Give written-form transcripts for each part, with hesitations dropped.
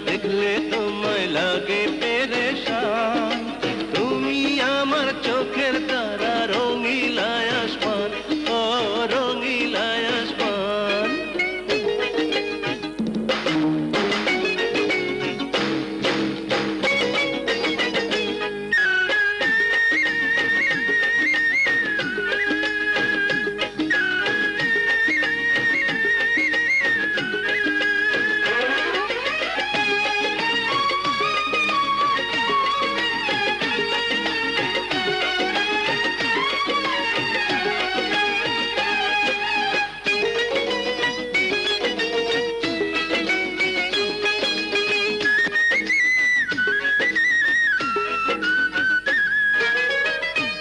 দেখলে তোমায় লাগে পেরেশান। তুমি আমার চোখের তারা, রঙিলায় আসমান, ও রঙিলায় আসমান।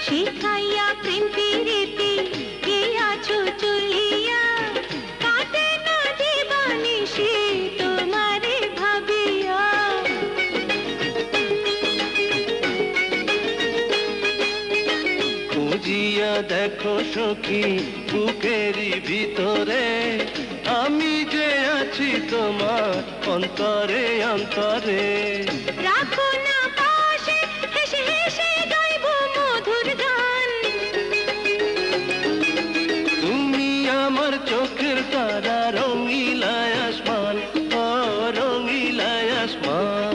শিখাইয়া প্রেম প্রীতি গিয়াছো চলিয়া, কাটে না দিবানিশি তোমারে ভাবিয়া। খুঁজিয়া দেখো সখী বুকেরই ভিতরে, আমি যে আছি তোমার অন্তরে অন্তরে। রাখো না পাশে, হেসে হেসে গাইব মধুর গান। তুমি আমার চোখের তারা, রঙিলায় আসমান, ও রঙিলায় আসমান।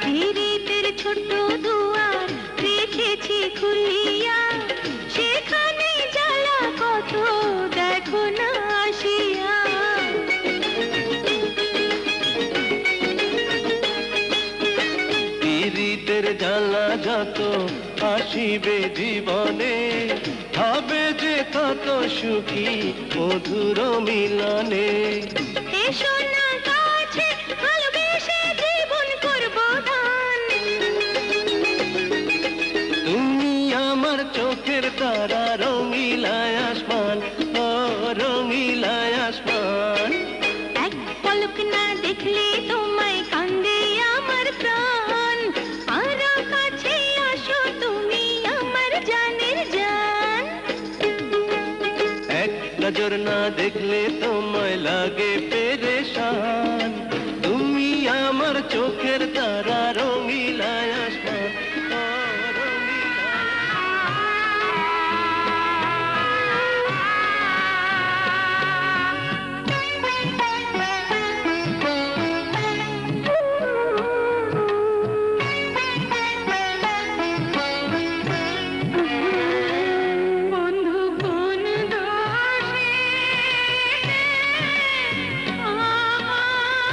ধীরেতের ছোট্ট দুয়ার রেখেছি খুলিয়া, সেখানে জ্বালা কত দেখো না আসিয়া। পীড়িতের জ্বালা যত আসিবে জীবনে, হবে যে তত সুখী মধুর মিলনে। এসো না কাছে, ভালোবেসে জীবন করব দান। তুমি আমার চোখের তারা, রঙিলায় আসমান, ও রঙিলায় আসমান। এক পলক না দেখলে তোমায় কান্দে আমার প্রাণ। আরো কাছে আসো তুমি আমার জানের জান। এক নজর না দেখলে তোমায় লাগে পেরেশান। তুমি আমার চোখের তারা, রঙিলায় আসমান, ও রঙিলায়। বন্ধু কোন দোষে আমায়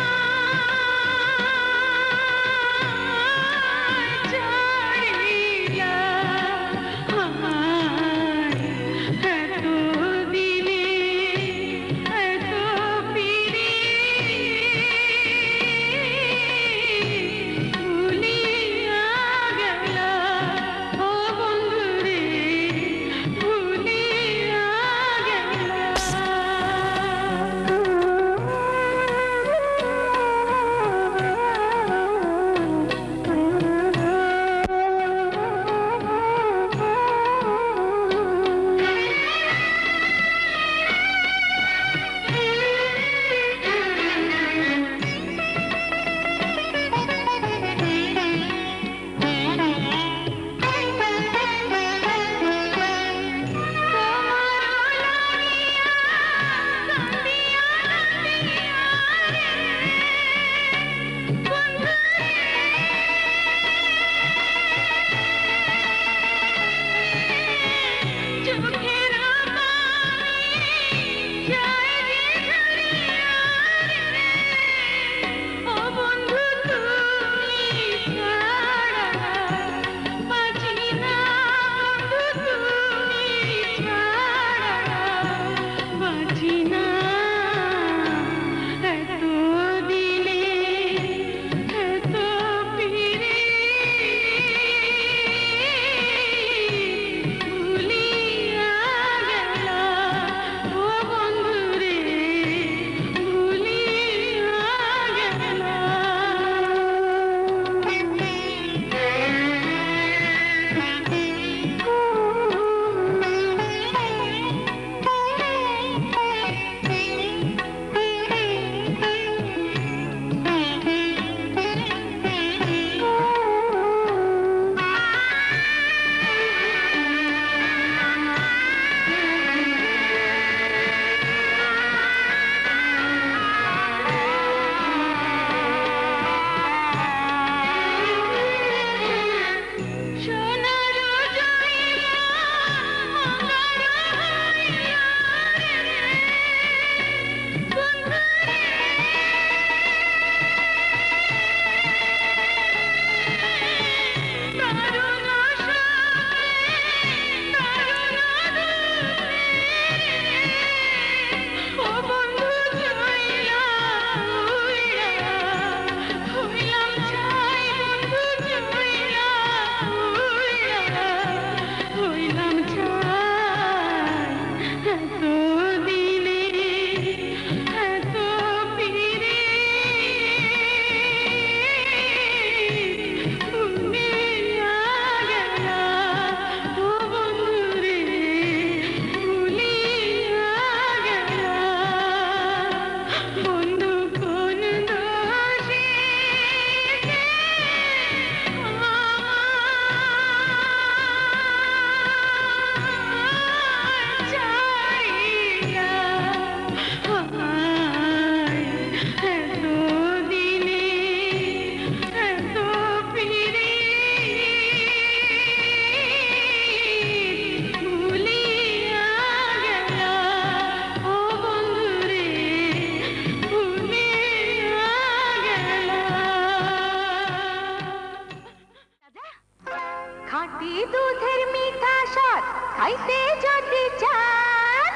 খাইতে যদি চান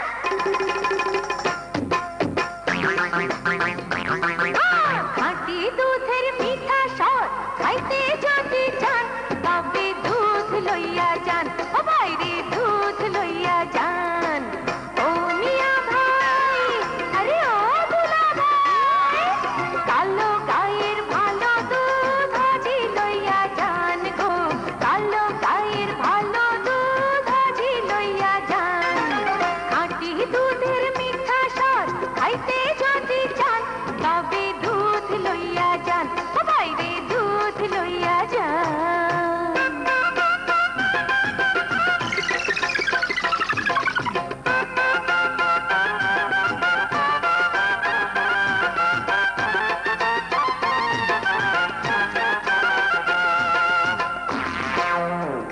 খাঁটি দুধের মিঠা স্বাদ খাইতে যদি চান তবে দুধ লইয়া যান ও বাইরে দুধ লইয়া যান ও মিয়া ভাই আরে ও দুলা ভাই কালো গায়ের ভালো দুধ আজি লইয়া যান গো কালো গায়ের ভালো দুধ আজি লইয়া যান খাঁটি দুধের মিঠা স্বাদ খাইতে যদি চান তবে দুধ লইয়া যান ও বাইরে দুধ লইয়া যান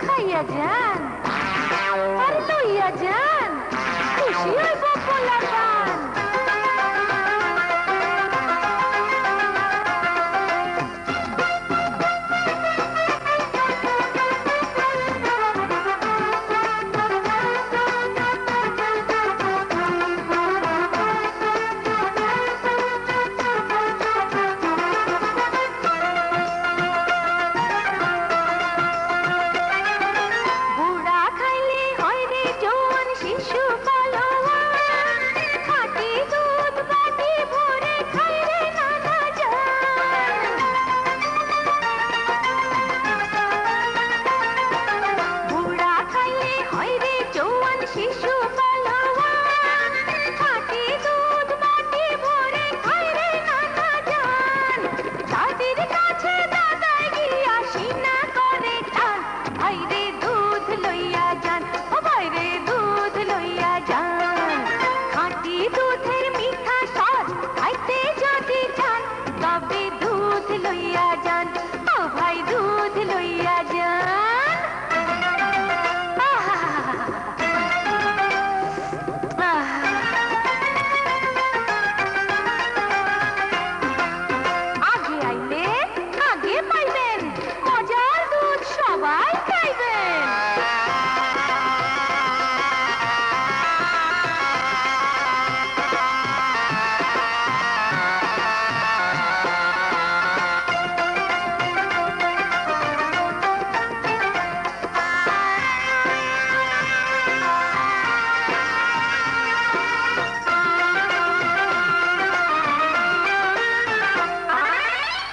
খাইয়া যান আর লইয়া যান খুশি হইব পোলাপান বুড়া খাইলে হয় রে জোয়ান শিশু পালোয়ান খাঁটি দুধ বাটি ভরে খায় রে নানা জান বুড়া খাইলে হয় রে জোয়ান শিশু পালোয়ান খাঁটি দুধ বাটি ভরে খায় রে নানা জান দাদির কাছে দাদাই গিয়া সিনা করে টান বাইরে দুধ লইয়া যান ও বাইরে দুধ লইয়া যান খাঁটি দুধের মিঠা স্বাদ খাইতে যদি চান তবে দুধ লইয়া যান ও ভাই দুধ লইয়া যান আহা আগে আইলে আগে পাইবেন মজার দুধ সবাই খাইবেন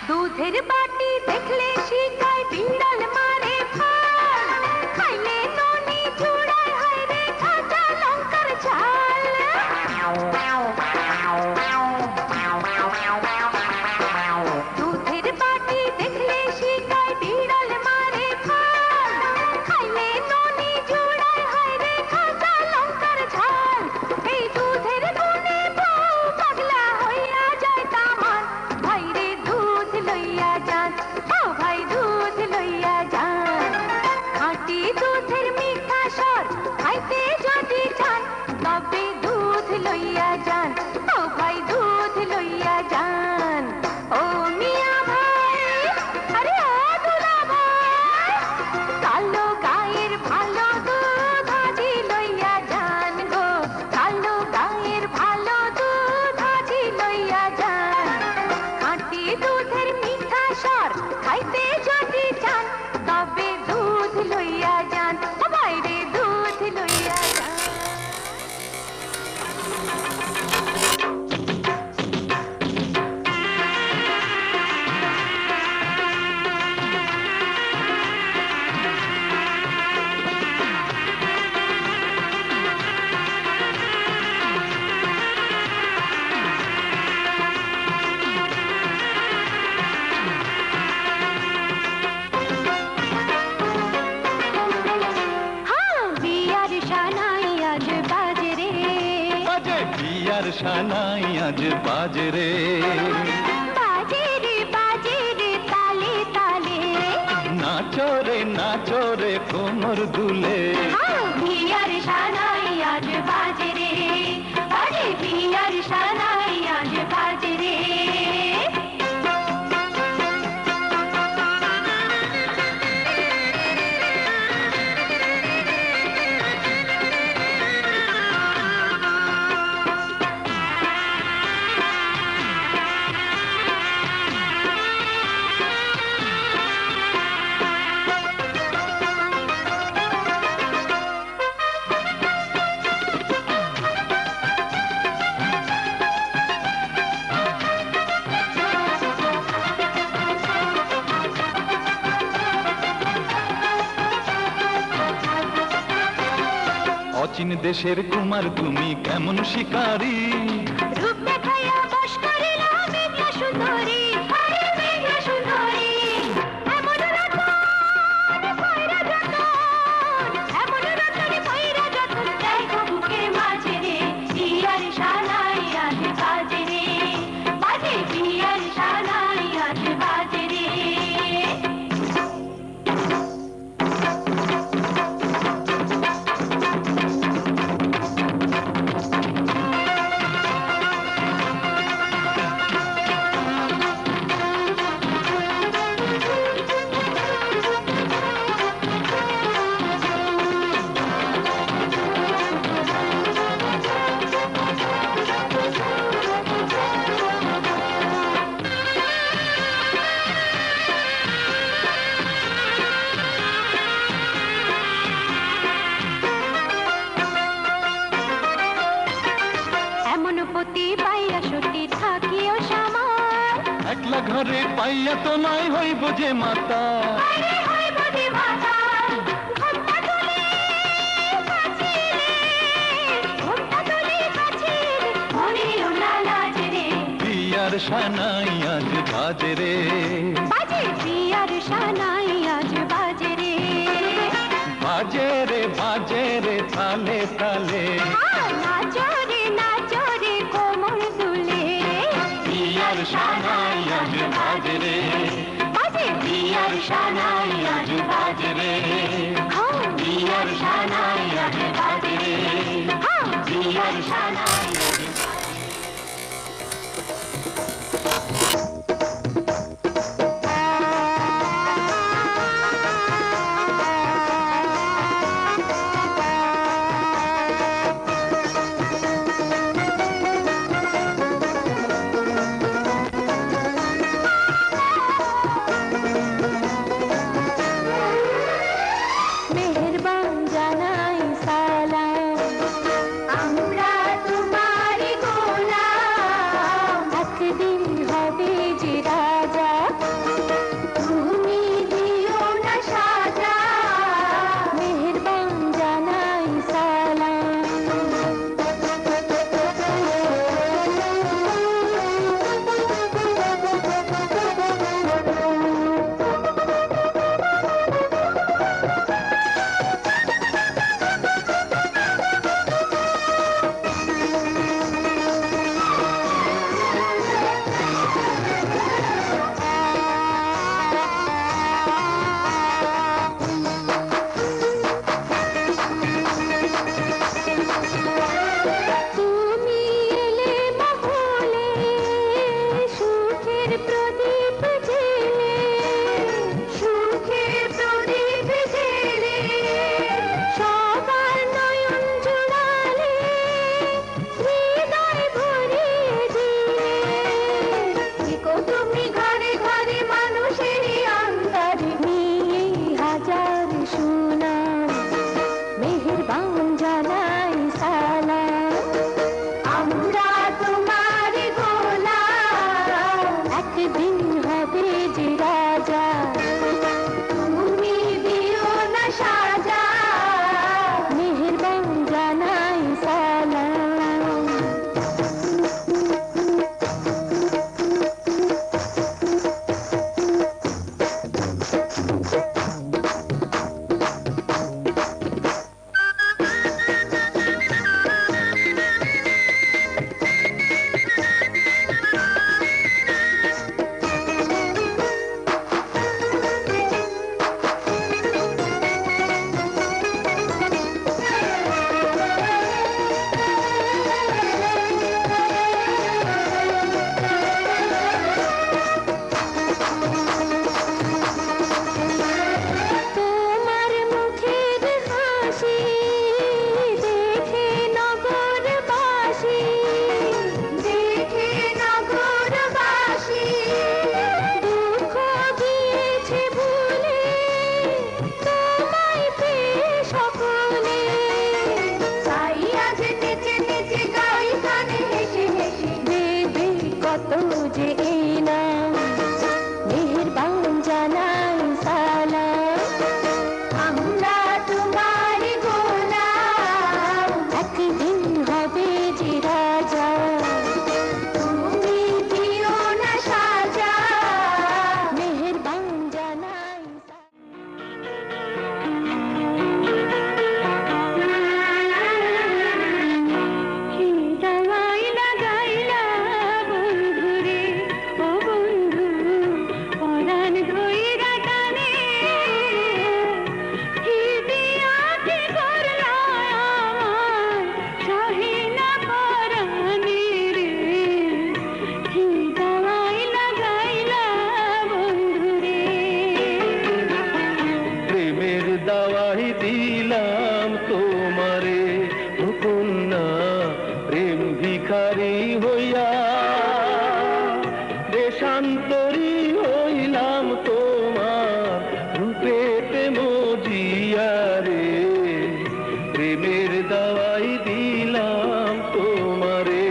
দুধের বাটি দেখলে শিখায় বিড়াল মারে ফাল খাইলে ননি চূড়ায় হয় রে কাঁচা লঙ্কার ঝাল দুধের বাটি দেখলে শিখায় বিড়াল মারে ফাল খাইলে ননি চূড়ায় হয় রে কাঁচা লঙ্কার ঝাল এই দুধের গুণে বউ পাগলা হইয়া যায় তামান ভাইরে দুধ লইয়া যান ও ভাই দুধ লইয়া যান খাঁটি দুধের মিঠা স্বাদ খাইতে যদি চান তবে দুধ লইয়া যান ও ভাই দুধ লইয়া যান ও মিয়া ভাই আরে ও দুলা ভাই কালো গায়ের ভালো দুধ আজি লইয়া যান গো কালো গায়ের ভালো দুধ আজি লইয়া যান খাঁটি দুধের মিঠা স্বাদ খাইতে যদি চান তবে দুধ লইয়া যান ও বাইরে দুধ লইয়া যান বিয়ার শানাই আজ বাজে রে বাজে বিয়ার শানাই আজ বাজে রে বাজে রে তালে তালে নাচো রে কোমর দুলে বিয়ার শানাই আজ বাজে রে আরে বিয়ার শানাই আজ বাজে রে অচিন দেশের কুমার তুমি কেমন শিকারী, রূপ দেখাইয়া বশ করিলা মেঘলা সুন্দরী, আরে মেঘলা সুন্দরী। এমন রতন পয়রা যতন, এমন রতন পয়রা যতন, দেখো বুকের মাঝে রে জিয়ার শানাই আজ বাজে রে, বাজে জিয়ার শানাই আজ বাজে রে। এমন পতি পাইয়া সতী থাকিও সামার, একলা ঘরে পাইয়া তো নাই হইব যে মাতা, আরে হইব যে মাতা। ঘোমটা তুলে কাছে রে, ঘোমটা তুলে কাছে রে, মনেও না লাজ রে, বিয়ার সানাই আজ বাজে রে, বাজে জিয়ার শানাই আজ বাজে রে। বাজে রে বাজে রে তালে তালে, নাচো রে কোমর তুলে রে, বিয়ার সানাই আজ বাজে রে, বাজে বিয়ার সানাই আজ বাজে রে, হ্যাঁ, বিয়ার সানাই আজ বাজে রে, হ্যাঁ। বিয়ার সানাই আজ মেহেরবান জানাই সালাম, আমরা প্রেমের দাওয়াই দিলাম তোমারে।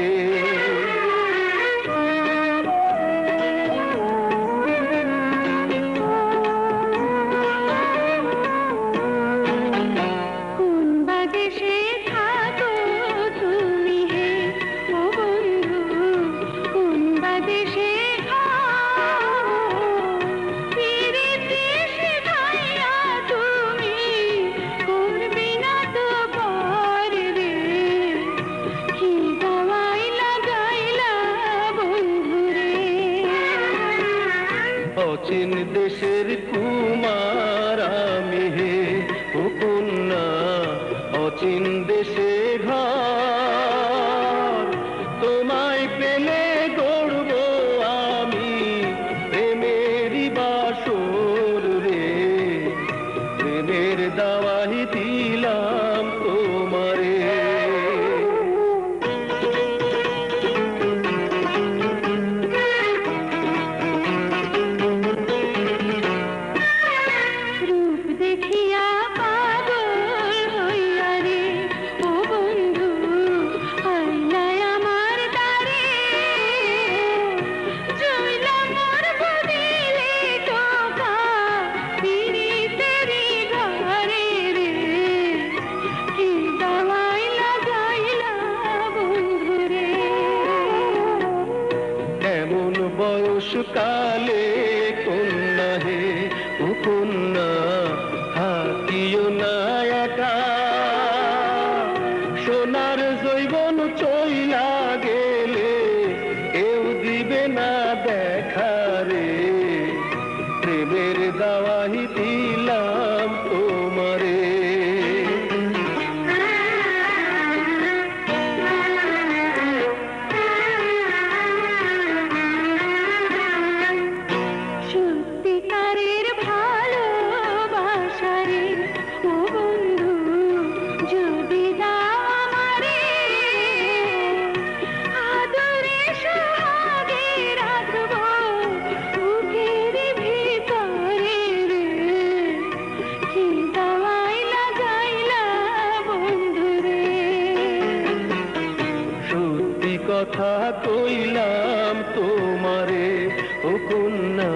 অচিন দেশের কুমার আমি হে ও কন্যা, অচিন দেশে ঘর তোমায় পেলে গড়ব আমি প্রেমেরই বাসর রে। প্রেমের দাওয়াই দিলাম তোমারে। বয়সকালে কন্যা হে ও কন্যা, হাতিও না একা। সোনার যৌবন চইলা গেলে কেউ দিবে না দেখা রে। প্রেমের দাওয়াই দিলাম তোমারে। কথা কইলাম তোমারে ও কন্যা,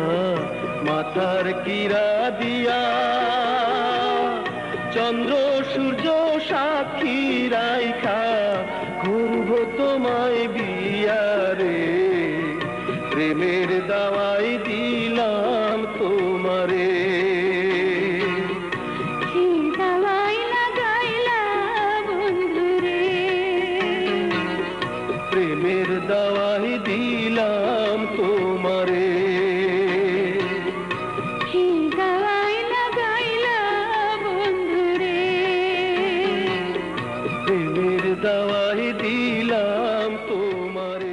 মাথার কিরা দিয়া চন্দ্র সূর্য সাক্ষী রাইখা করব তোমায় বিয়া রে। প্রেমের দাওয়াই দিলাম তোমারে। প্রেমের দাওয়াই দিলাম তোমারে। প্রেমের দাওয়াই দিলাম তোমারে।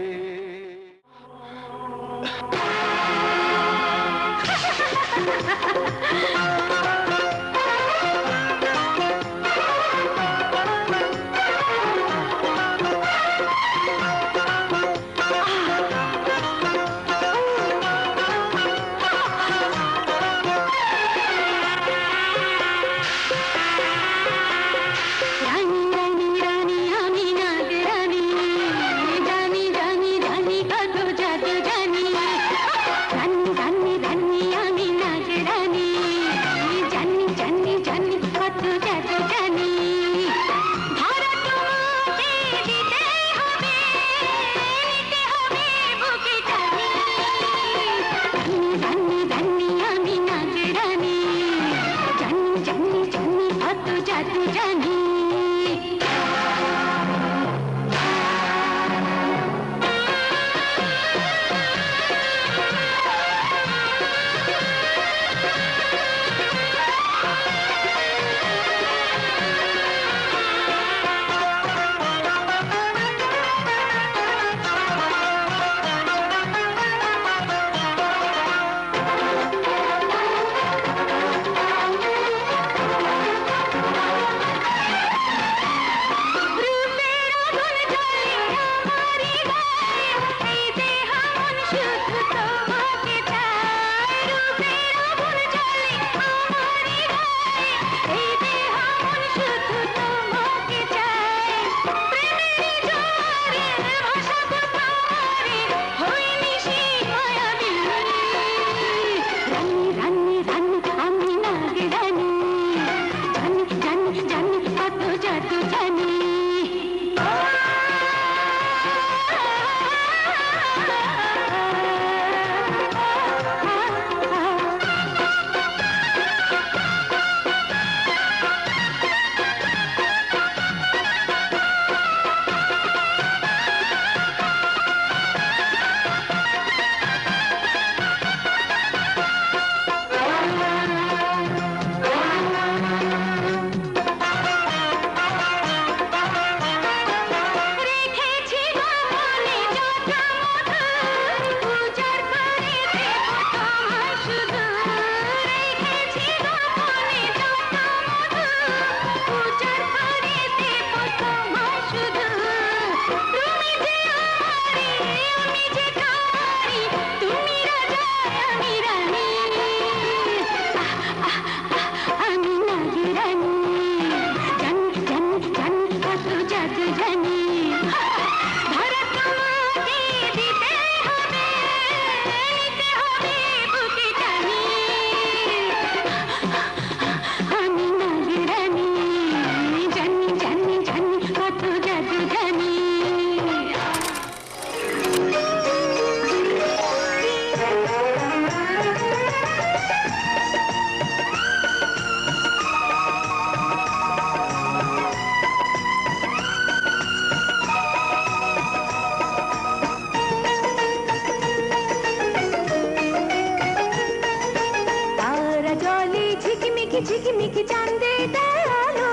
ঝিকিমিকি চাঁদে দেয় আলো,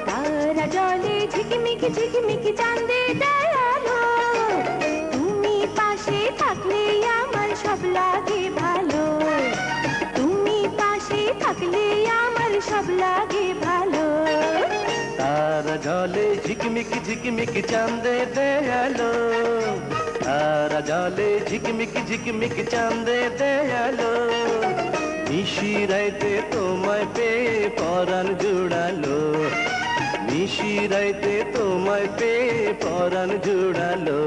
তারা জলে ঝিকিমিকি ঝিকিমিকি চাঁদে দেয় আলো। তুমি পাশে থাকলে আমার সব লাগে ভালো, তুমি পাশে থাকলে আমার সব লাগে ভালো। তারা জলে ঝিকমিকি ঝিকমিকি চাঁদে দেয়ালো, তারা জলে ঝিকমিকি ঝিকমিকি চাঁদে দেয়ালো। নিশি রাইতে তোমায় পেয়ে পরাণ জুড়ালো, নিশি রাইতে তোমায় পেয়ে পরাণ জুড়ালো।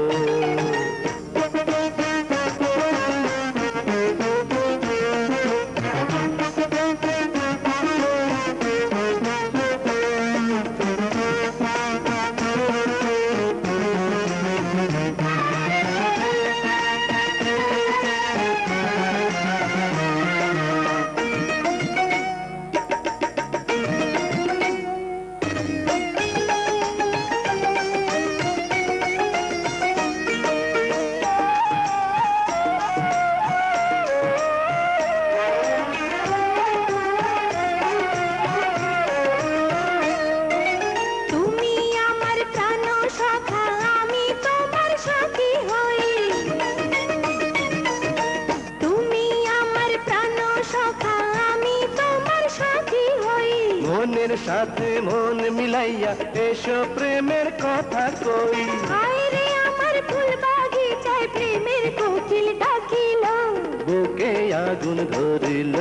মনের সাথে মন মিলাইয়া এসো প্রেমের কথা কই। আরে আমার ফুল বাগিচায় প্রেমের কোকিল ডাকিল, বুকে আগুন ধরিল,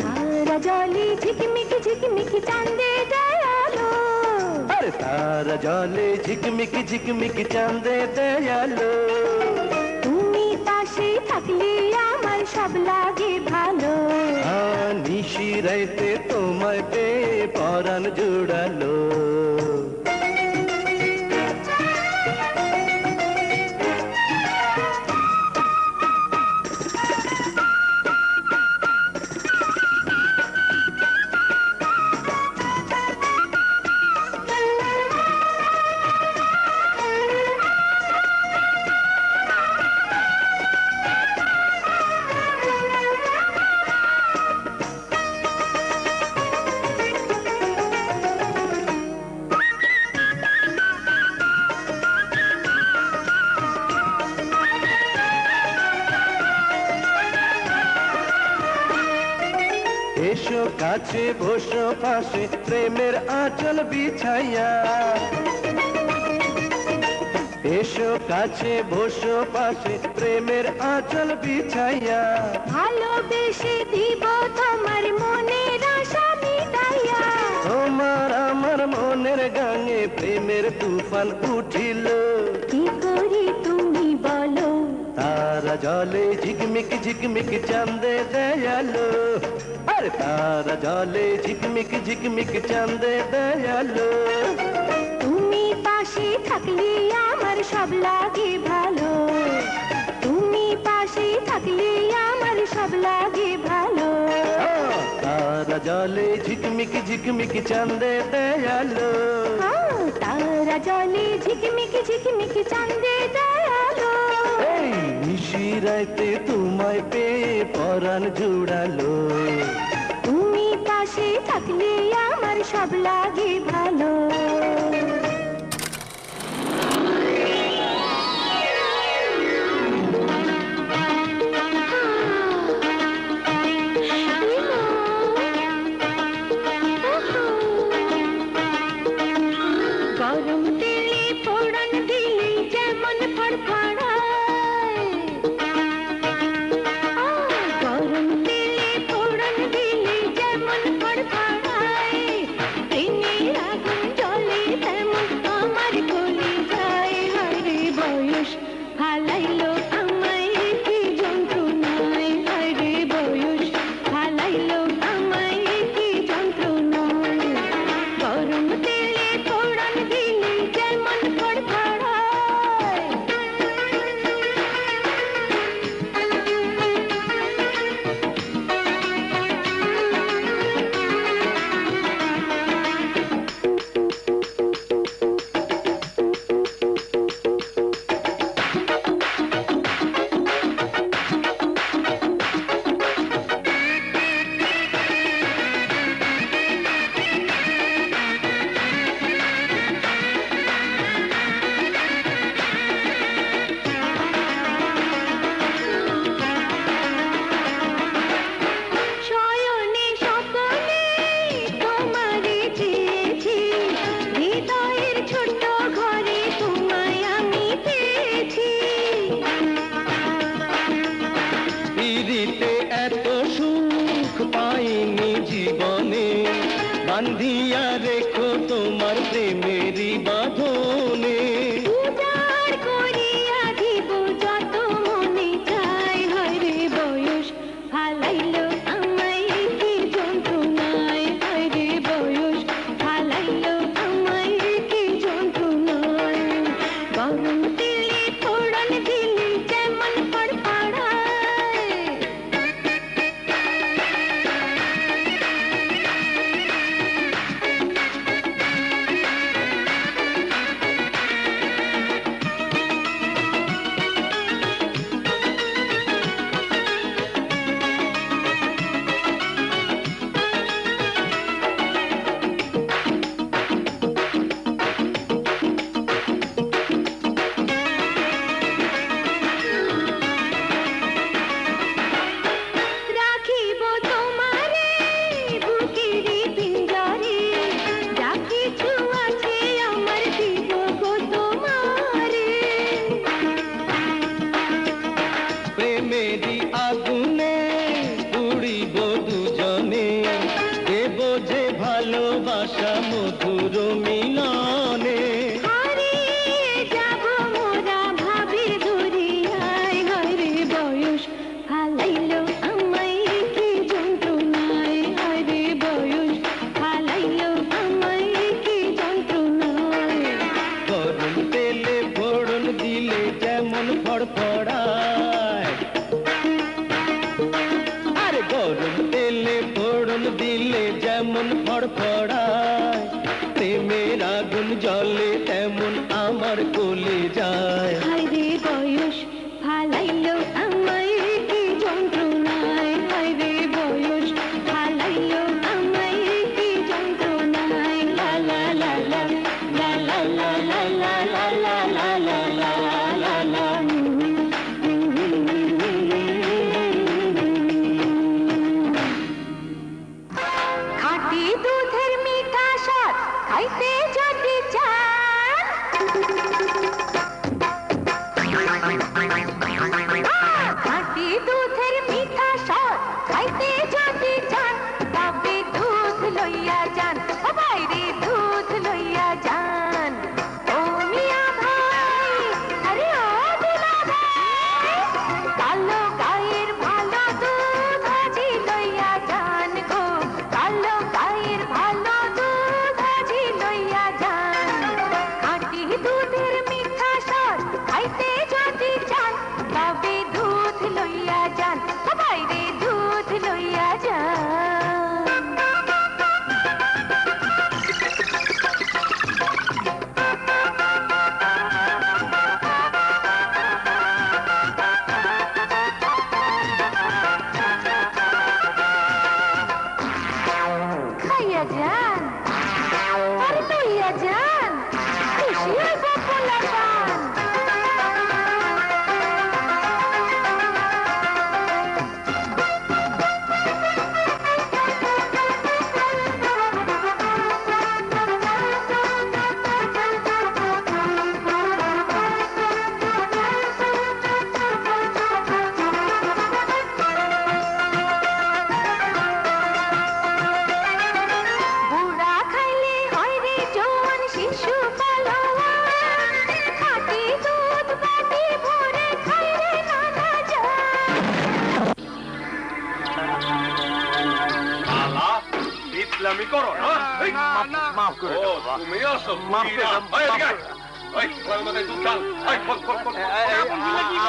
তারা জলে ঝিকমিকি ঝিকমিকি চাঁদে দেয় আলো। আরে তারা জলে ঝিকমিকি ঝিকমিকি চাঁদে দেয়ালো। তুমি পাশে থাকলে আমার সব লাগে ভালো, নিশি রাইতে তোমায় পেয়ে পরাণ জুড়ালো। এসো কাছে বসো পাশে প্রেমের আঁচল বিছাইয়া, এসো কাছে বসো পাশে প্রেমের আঁচল বিছাইয়া। ভালোবেসে দিব তোমার মনের আশা মিটাইয়া, তোমার আমার মনের গাঙে প্রেমের তুফান উঠিল। কি করি তুমি বলো, তারা জলে ঝিকমিকি ঝিকমিকি চাঁদে দেয়ালো, আরে তারা জলে ঝিকমিকি ঝিকমিকি চাঁদে দেয়ালো। তুমি পাশে থাকলে আমার সব লাগে ভালো, তুমি পাশে থাকলে আমার সব লাগে ভালো। তারা জলে ঝিকমিকি ঝিকমিকি চাঁদে দেয়ালো, তারা জলে ঝিকমিকি ঝিকমিকি চাঁদে দেয় আলো। এই নিশি রাইতে তোমায় পেয়ে পরাণ জুড়ালো, তুমি পাশে থাকলে আমার সব লাগে ভালো। গরম তেলে ফোড়ন দিলে যেমন ফড়ফড়ায়, গরম তেলে ফোড়ন দিলে যেমন ফড়ফড়ায়, প্রেমের আগুন জ্বলে তেমন আমার কলিজায়। হায়রে বয়স হালাইলো আমায় কি যন্ত্রণায়, হায়রে বয়স হালাইলো আমায় কি যন্ত্রণায়। গরম তেলে ফোড়ন দিলে কেমন আমার কোলে যায় হায়রে বয়স ফালাইলো আমায় কি যন্ত্রণায় হায়রে বয়স ফালাইলো আমায় কি যন্ত্রণায় লা লা লা লা লা লা লা লা লা লা লা লা লা লা লা খাঁটি দুধের মিঠা স্বাদ খাইতে যদি চান খাঁটি দুধের মিঠা স্বাদ খাইতে যদি চান তবে দুধ লইয়া যান ও বাইরে দুধ লইয়া যান ও মিয়া ভাই আরে ও দিলা ভাই কালো গায়ের ভালো দুধ আজি লইয়া যান গো কালো গায়ের ভালো দুধ আজি লইয়া যান খাঁটি দুধের মিঠা স্বাদ খাইতে যদি চান তবে দুধ লইয়া যান ও বাইরে দুধ লইয়া যান খাইয়া যান আর লইয়া যান খুশি হইব পোলাপান বুড়া খাইলে হয় রে জোয়ান শিশু পালোয়ান খাঁটি দুধ বাটি ভরে খাই রে নানা জান আলা ইসলামি করো না এই, মাফ করে ও দাও বাবা। তুমি আসো মাফ করে দাও, এই, মাফ এদিকে করে- আয়। এই তোমার মাথায় দুধ ঢাল এই খোল খোল খোল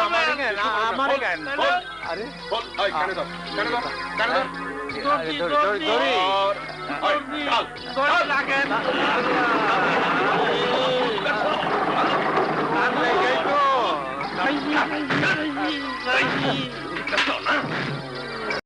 আমারে কেন আমারে কেন খোল আরে খোল এই কানে দাও কানে দাও কানে দাও আরে, ধরি আর এই ঢাল ঢাল লাগেন আর লেগে তো এই, এটা তো না